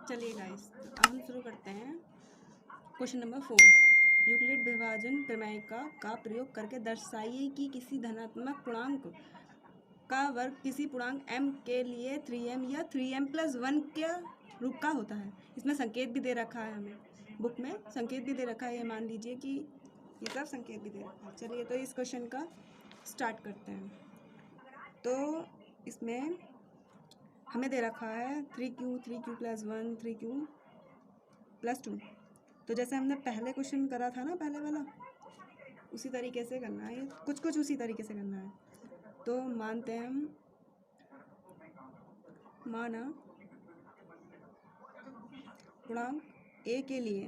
चलिए गाइस, अब हम शुरू करते हैं क्वेश्चन नंबर 4। यूक्लिड विभाजन प्रमेय का प्रयोग करके दर्शाइए कि किसी धनात्मक पूर्णांक का वर्ग किसी पूर्णांक m के लिए 3m या 3m+1 के रूप का होता है। इसमें संकेत भी दे रखा है, हमें बुक में संकेत भी दे रखा है। ये मान लीजिए कि ये सब संकेत भी दे रखा है। चलिए तो इस क्वेश्चन का स्टार्ट करते हैं। तो इसमें हमें दे रखा है 3q+1 3q+2। तो जैसे हमने पहले क्वेश्चन करा था ना, पहले वाला, उसी तरीके से करना है। कुछ उसी तरीके से करना है। तो मानते हैं हम, माना पूर्णांक a के लिए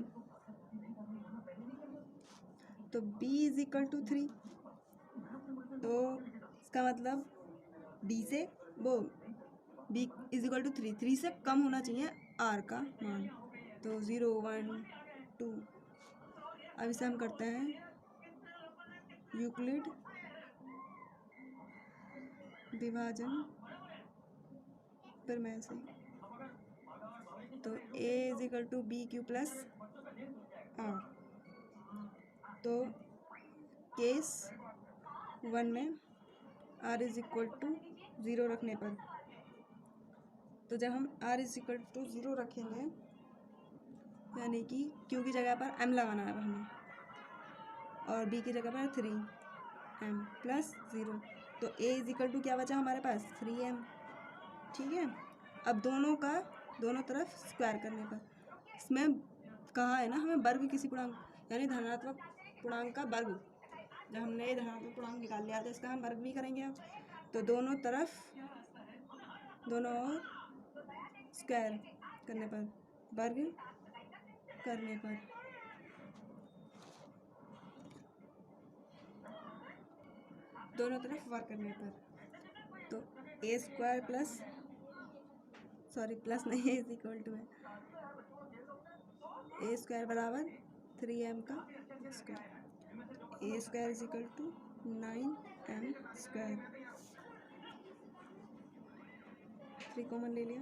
तो b = 3। तो इसका मतलब b से वो b = 3 से कम होना चाहिए r का मान। तो 0 1 2। अब इसे हम करते हैं यूक्लिड विभाजन प्रमेय से। तो a = bq+r। तो केस 1 में r = 0 रखने पर, तो जब हम r = 0 रखेंगे, यानी कि q की जगह पर m लगाना है हमें और b की जगह पर 3m+0। तो a = क्या बचा हमारे पास, 3m। ठीक है। अब दोनों तरफ स्क्वायर करने पर, इसमें कहा है ना हमें वर्ग किसी पूर्णांक, यानी धनात्मक पूर्णांक का वर्ग। जब हमने ये धनात्मक पूर्णांक निकाल लिया तो इसका हम वर्ग भी करेंगे। अब तो दोनों ओर स्क्वायर करने पर, वर्ग करने पर, दोनों तरफ वर्ग करने पर, तो प्लस नहीं, = है a² बराबर 3m का स्क्वायर। a² = 9m²। 3 कॉमन ले लिया।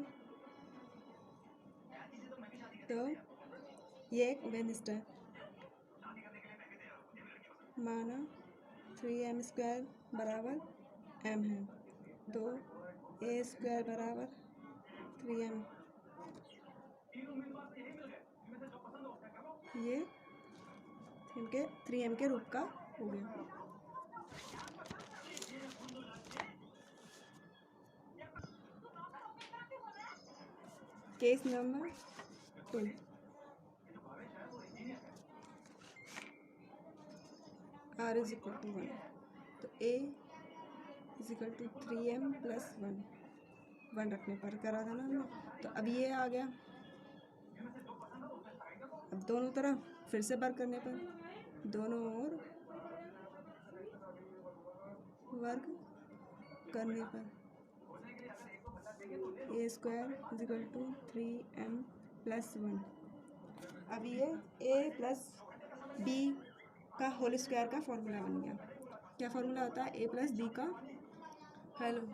तो ये एक उभयनिष्ठ है। माना 3m² बराबर m है, तो a² बराबर 3m। ये 3m के रूप का हो गया। Case number 2। r = 1। तो a = 3m+1 1 रखने पर करा था ना हमने। तो अब ये आ गया। अब दोनों तरफ फिर से वर्ग करने पर, दोनों ओर वर्ग करने पर a² = 3m+1। अब ये a + b का होल स्क्वायर का फॉर्मूला बन गया। क्या फॉर्मूला होता है, a + b का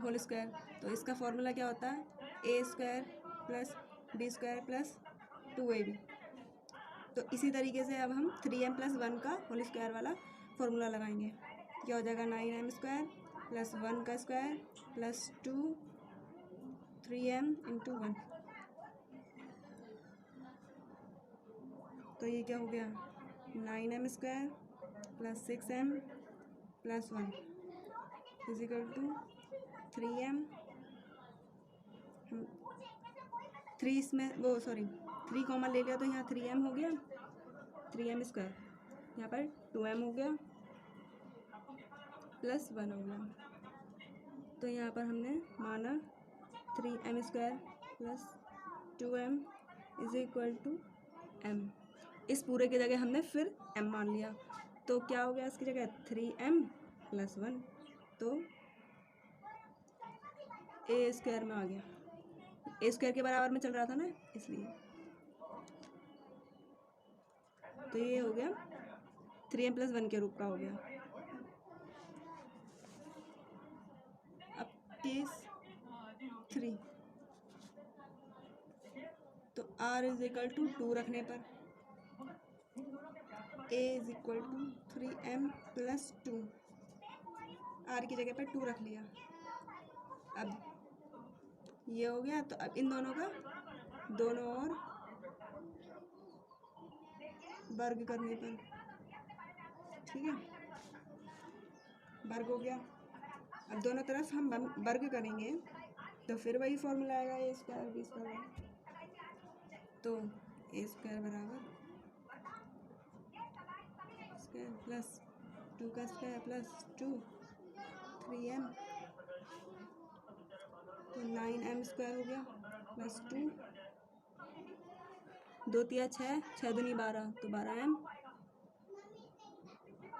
होल स्क्वायर। तो इसका फॉर्मूला क्या होता है, a² + b² + 2ab। तो इसी तरीके से अब हम 3m+1 का होल स्क्वायर वाला फॉर्मूला लगाएंगे। क्या हो जाएगा, 9m² + 1 का स्क्वायर + 2 3m × 1। तो ये क्या हो गया, 9m² + 6m + 1 = 3m। 3 इसमें 3 कॉमन ले लिया तो यहाँ 3m हो गया, 3m²। यहाँ पर 2m हो गया + 1 हो गया। तो यहाँ पर हमने माना 3m² + 2m = m। इस पूरे की जगह हमने फिर m मान लिया। तो क्या हो गया इसकी जगह, 3m + 1। तो a² में आ गया। a² के बराबर में चल रहा था ना, इसलिए। तो ये हो गया 3m+1 के रूप का हो गया। अब केस 3। तो r इज इक्वल टू 2 रखने पर a is equal to 3m plus 2, r की जगह पर 2 रख लिया। अब ये हो गया, तो अब इन दोनों का दोनों ओर वर्ग करने पर, ठीक है, वर्ग हो गया। अब दोनों तरफ हम वर्ग करेंगे तो फिर वही फॉर्मूला आएगा ए स्क्वायर बी स्क्वायर। तो ए स्क्वायर बराबर स्क्वायर प्लस 2 का स्क्वायर प्लस 2 3m, तो 9m स्क्वायर हो गया प्लस 2, 2 तिया 6, 6 दूनी 12, तो 12m,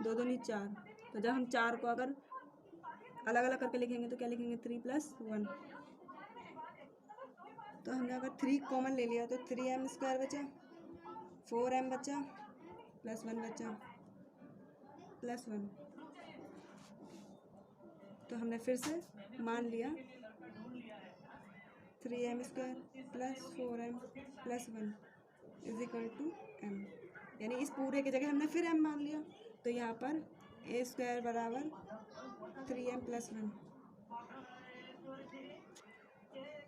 2 दूनी 4। तो जब हम 4 को अगर अलग अलग करके लिखेंगे तो क्या लिखेंगे 3 प्लस 1। तो हमने अगर 3 कॉमन ले लिया तो 3m स्क्वायर बचा, 4m बचा प्लस 1 बचा प्लस 1। तो हमने फिर से मान लिया 3m square plus 4m plus 1 is equal to m, यानी इस पूरे की जगह हमने फिर m मान लिया। तो यहाँ पर a स्क्वायर बराबर 3m प्लस 1,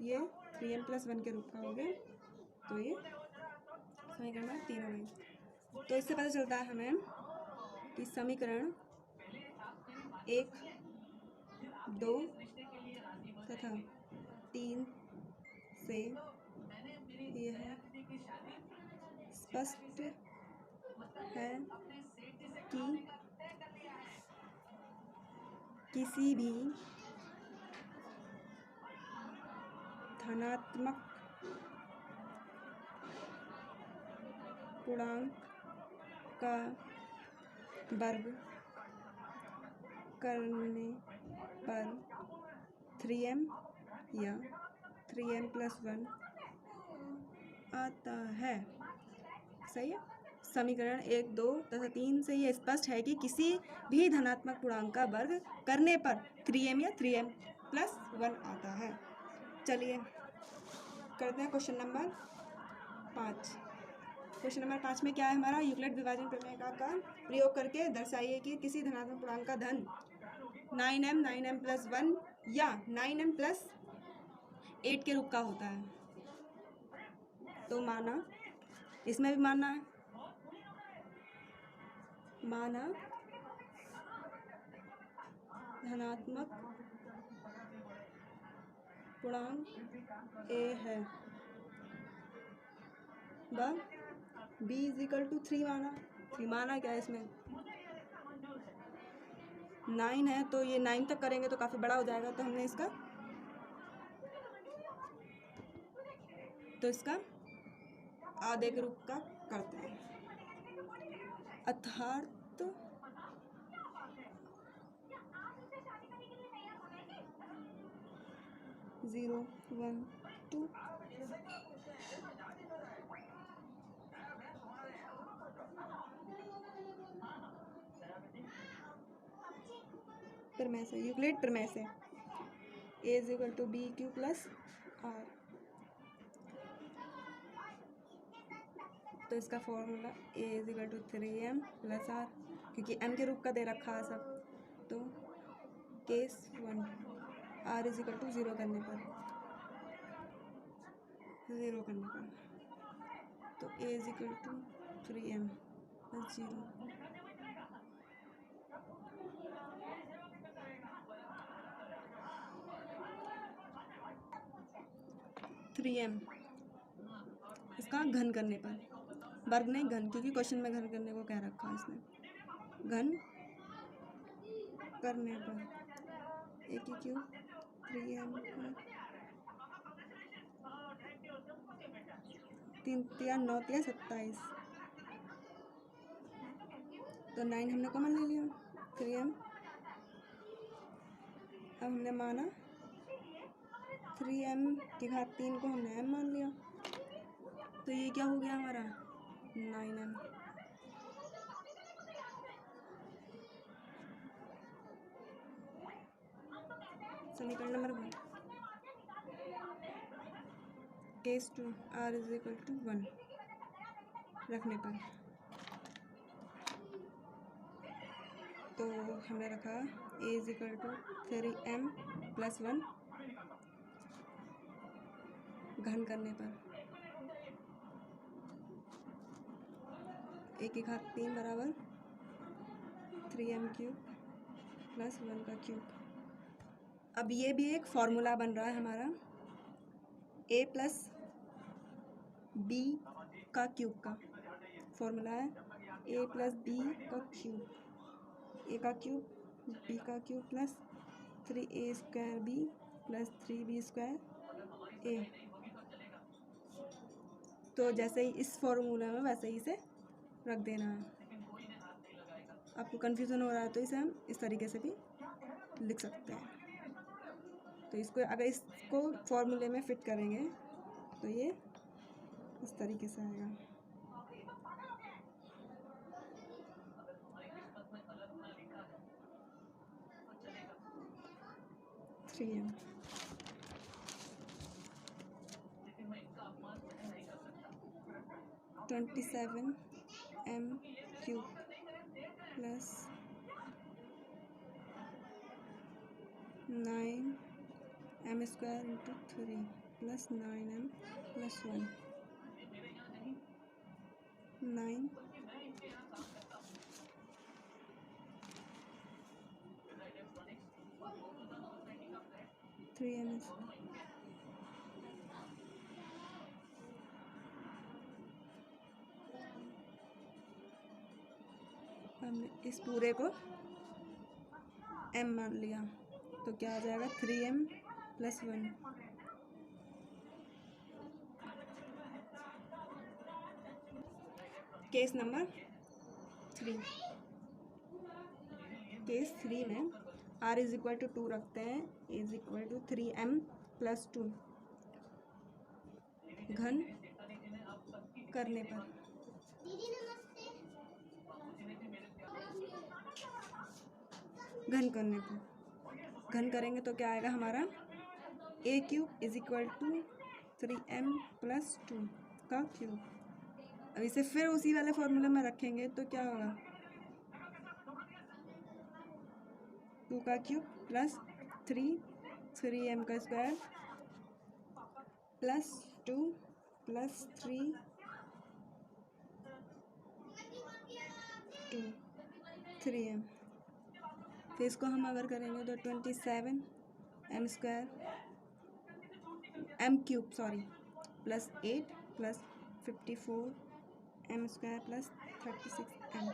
ये 3m प्लस 1 के रूप का हो गया। तो ये समीकरण 3 हो गई। तो इससे पता चलता है हमें कि समीकरण 1, 2 तथा 3 से यह स्पष्ट है कि किसी भी धनात्मक पूर्णांक का वर्ग करने पर 3m या 3m प्लस 1 आता है। सही है। समीकरण 1, 2 तथा 3 से यह स्पष्ट है कि किसी भी धनात्मक पूर्णांक का वर्ग करने पर 3m या 3m प्लस 1 आता है। चलिए करते हैं क्वेश्चन नंबर 5। क्वेश्चन नंबर 5 में क्या है हमारा, यूक्लिड विभाजन प्रमेय का प्रयोग करके दर्शाइए कि किसी धनात्मक पूर्णांक का धन 9m 9m प्लस 1 या 9m प्लस 8 के रूप का होता है। तो माना, इसमें भी मानना है, माना धनात्मक पूर्णांक a है व b इज इक्वल टू 3 माना। 3 माना क्या है, इसमें 9 है तो ये 9 तक करेंगे तो काफ़ी बड़ा हो जाएगा, तो हमने इसका आधे के रूप का करते हैं। अर्थात 0, 1, 2 प्रमेय से, यूक्लिड प्रमेय से a is equal to B Q plus R. तो इसका formula a is equal to 3m plus R, क्योंकि m के रूप का दे रखा है सब। तो case 1 r is equal to 0 करने पर तो a is equal to 3m plus 0। 3m इसका घन करने पर, वर्ग नहीं घन, क्योंकि क्वेश्चन में घन करने को कह रखा है इसने। घन करने पर a की क्यूब 3m का 3 तिया 9 तिया 27, तो 9 हमने कॉमन ले लिया 3m। अब हमने माना 3m की घात 3 को हमने m मान लिया, तो ये क्या हो गया हमारा 9m। समीकरण number 1। Case 2 r is equal to 1 रखने पर तो हमने रखा a is equal to 3m plus 1 घन करने पर a की घात 3 बराबर 3m क्यूब प्लस 1 का क्यूब। अब ये भी एक फॉर्मूला बन रहा है हमारा a प्लस बी का क्यूब का फॉर्मूला है a प्लस बी का क्यूब, a का क्यूब b का cube plus 3a square b plus 3b square a। तो जैसे ही इस फॉर्मूला में वैसे ही इसे रख देना है। आपको कन्फ्यूज़न हो रहा है तो इसे हम इस तरीके से भी लिख सकते हैं। तो इसको अगर इसको फॉर्मूले में फिट करेंगे तो ये इस तरीके से आएगा। Three M 27 m cube plus 9 m square into 3 plus 9m plus 1 9 3m हमने इस पूरे को m मान लिया तो क्या आ जाएगा 3m plus 1 case number 3। Case 3 में r इज इक्वल टू 2 रखते हैं, is equal to 3m plus 2 घन करने पर घन करेंगे तो क्या आएगा हमारा a cube is equal to 3m plus 2 का क्यूब। अब इसे फिर उसी वाले फॉर्मूले में रखेंगे तो क्या होगा 2 का क्यूब प्लस 3m का स्क्वायर प्लस 2 प्लस 3 2 3m। फिर इसको हम अगर करेंगे तो 27 m square m cube plus 8 plus 54 m square plus 36 m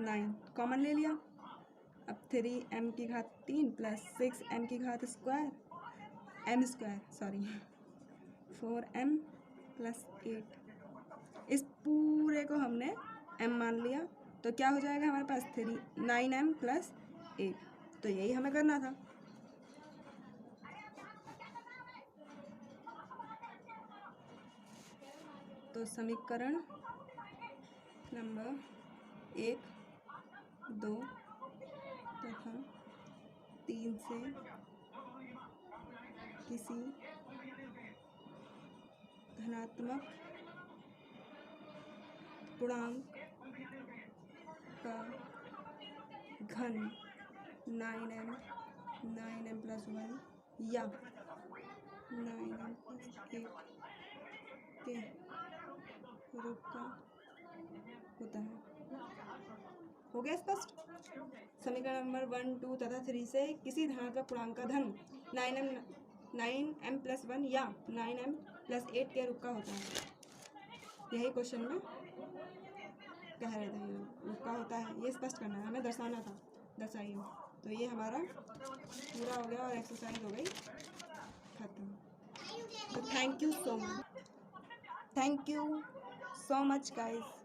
9 common ले लिया। अब 3m की घात 3 प्लस 6m की घात स्क्वायर 4m प्लस 8 इस पूरे को हमने m मान लिया तो क्या हो जाएगा हमारे पास 9m प्लस 8। तो यही हमें करना था। तो समीकरण नंबर 1, 2 तथा 3 से किसी धनात्मक पूर्णांक का घन 9m प्लस 1 या 9m प्लस 8 के रूप का होता है। हो गया स्पष्ट। समीकरण नंबर 1, 2 तथा 3 से किसी धनात्मक पूर्णांक का धन 9m प्लस 1 या 9m प्लस 8 के रूप का होता है। यही क्वेश्चन में कह रहे थे रूप का होता है, ये स्पष्ट करना है, हमें दर्शाना था, दर्शाइए। तो ये हमारा पूरा हो गया और एक्सरसाइज हो गई खत्म। तो thank you so much guys.